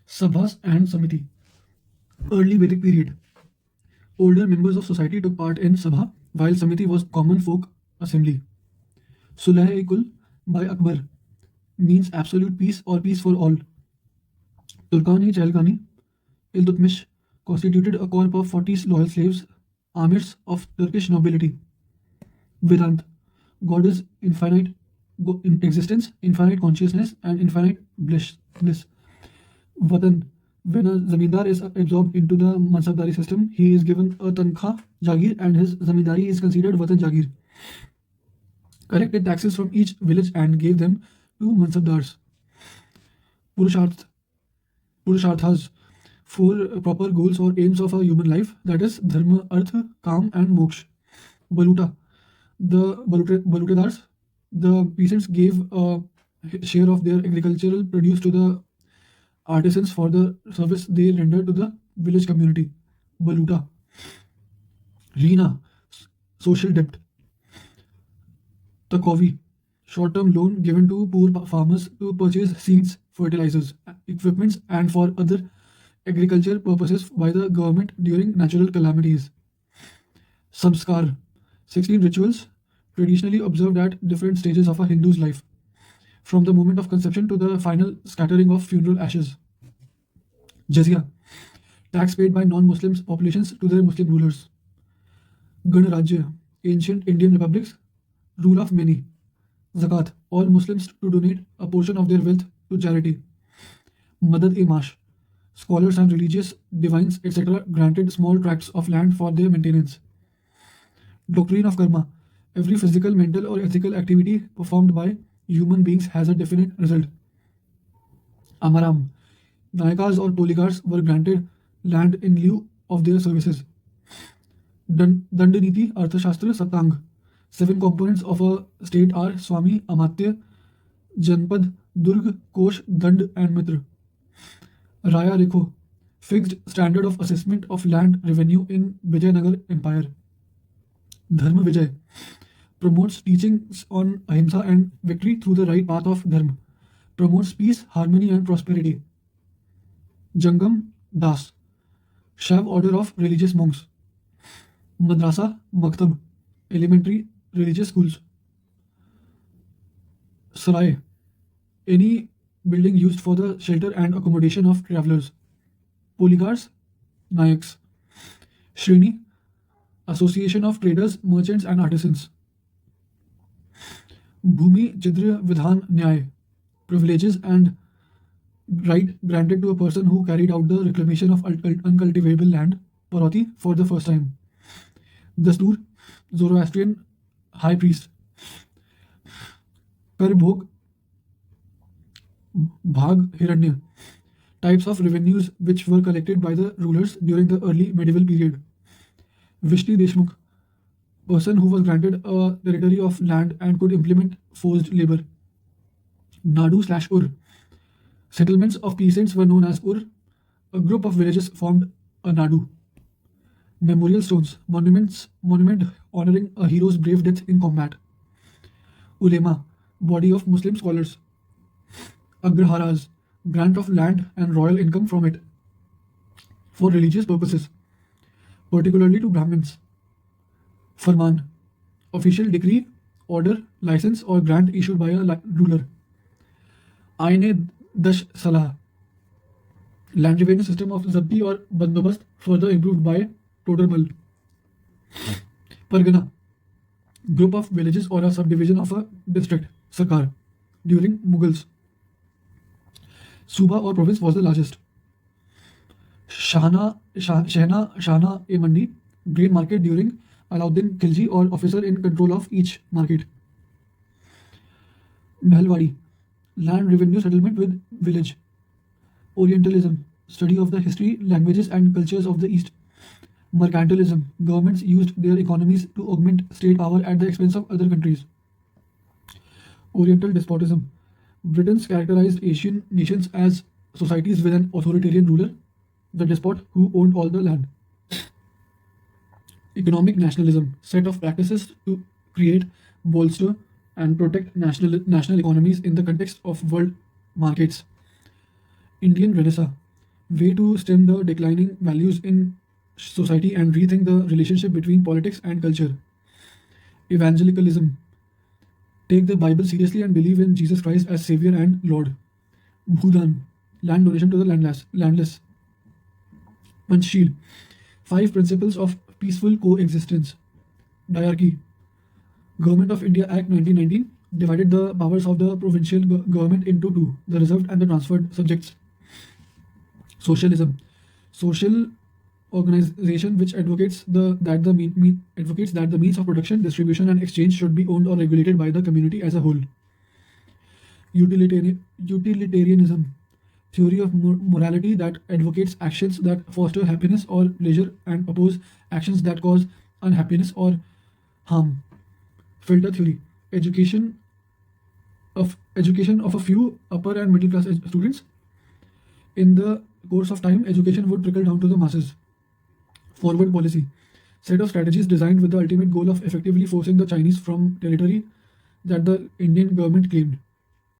Sabhas and Samiti. Early Vedic period. Older members of society took part in Sabha, while Samiti was common folk assembly. Sulh-e-Kul by Akbar means absolute peace or peace for all. Turkani-Chalkani, Iltutmish constituted a corps of 40 loyal slaves, amirs of Turkish nobility. Vedant, God is infinite in existence, infinite consciousness, and infinite bliss. Vatan, when a zamindar is absorbed into the mansabdari system, he is given a tankha jagir and his zamindari is considered vatan jagir. Collected taxes from each village and gave them to mansabdars. Purusharthas, four proper goals or aims of a human life, that is dharma, artha, kam, and moksha. Baluta, the balutadars, the peasants gave a share of their agricultural produce to the artisans for the service they rendered to the village community. Baluta. Rina, social debt. Takovi, short-term loan given to poor farmers to purchase seeds, fertilizers, equipments, and for other agricultural purposes by the government during natural calamities. Samskar, 16 rituals traditionally observed at different stages of a Hindu's life, from the moment of conception to the final scattering of funeral ashes. Jizya, tax paid by non-Muslim populations to their Muslim rulers. Ganarajya, ancient Indian republics, rule of many. Zakat, all Muslims to donate a portion of their wealth to charity. Madad-e-Mash, scholars and religious divines, etc., granted small tracts of land for their maintenance. Doctrine of karma, every physical, mental, or ethical activity performed by human beings has a definite result. Amaram, Nayakas or Poligarchs were granted land in lieu of their services. Dandaniti Arthashastra Satang, 7 components of a state are Swami, Amatya, Janpad, Durg, Kosh, Dand, and Mitra. Raya Rekho, fixed standard of assessment of land revenue in Vijayanagar Empire. Dharma Vijay, promotes teachings on ahimsa and victory through the right path of dharma. Promotes peace, harmony, and prosperity. Jangam Das, Shav order of religious monks. Madrasa Maktab, elementary religious schools. Sarai, any building used for the shelter and accommodation of travelers. Polygars, Nayaks. Shreni, association of traders, merchants, and artisans. Bhumi Chidra Vidhan Nyay, privileges and right granted to a person who carried out the reclamation of uncultivable land, Paroti, for the first time. Dastur, Zoroastrian high priest. Karbhog, Bhag Hiranya, types of revenues which were collected by the rulers during the early medieval period. Vishti Deshmukh, person who was granted a territory of land and could implement forced labor. Nadu/Ur, settlements of peasants were known as Ur. A group of villages formed a Nadu. Memorial stones, monument honoring a hero's brave death in combat. Ulema, body of Muslim scholars. Agraharas, grant of land and royal income from it for religious purposes, particularly to Brahmins. Farman, official decree, order, license, or grant issued by a ruler. Aine Dash Salah, land revenue system of Zabti or Bandobast, further improved by Toderbal. Pargana, group of villages or a subdivision of a district, Sarkar, during Mughals. Suba or province was the largest. Shahna-e-Mandi, grain market during Alauddin Khilji or officer in control of each market. Mehalwadi, land revenue settlement with village. Orientalism, study of the history, languages and cultures of the East. Mercantilism, governments used their economies to augment state power at the expense of other countries. Oriental despotism, Britons characterized Asian nations as societies with an authoritarian ruler, the despot who owned all the land. Economic nationalism, set of practices to create, bolster, and protect national economies in the context of world markets. Indian Renaissance, way to stem the declining values in society and rethink the relationship between politics and culture. Evangelicalism, take the Bible seriously and believe in Jesus Christ as Savior and Lord. Bhudan, land donation to the landless. Panchsheel, 5 principles of peaceful coexistence. Diarchy, Government of India Act 1919 divided the powers of the provincial government into two, the reserved and the transferred subjects. Socialism, social organization which advocates that the means of production, distribution, and exchange should be owned or regulated by the community as a whole. Utilitarianism, theory of morality that advocates actions that foster happiness or pleasure and oppose actions that cause unhappiness or harm. Filter theory, education of a few upper and middle class students. In the course of time, education would trickle down to the masses. Forward policy, set of strategies designed with the ultimate goal of effectively forcing the Chinese from territory that the Indian government claimed.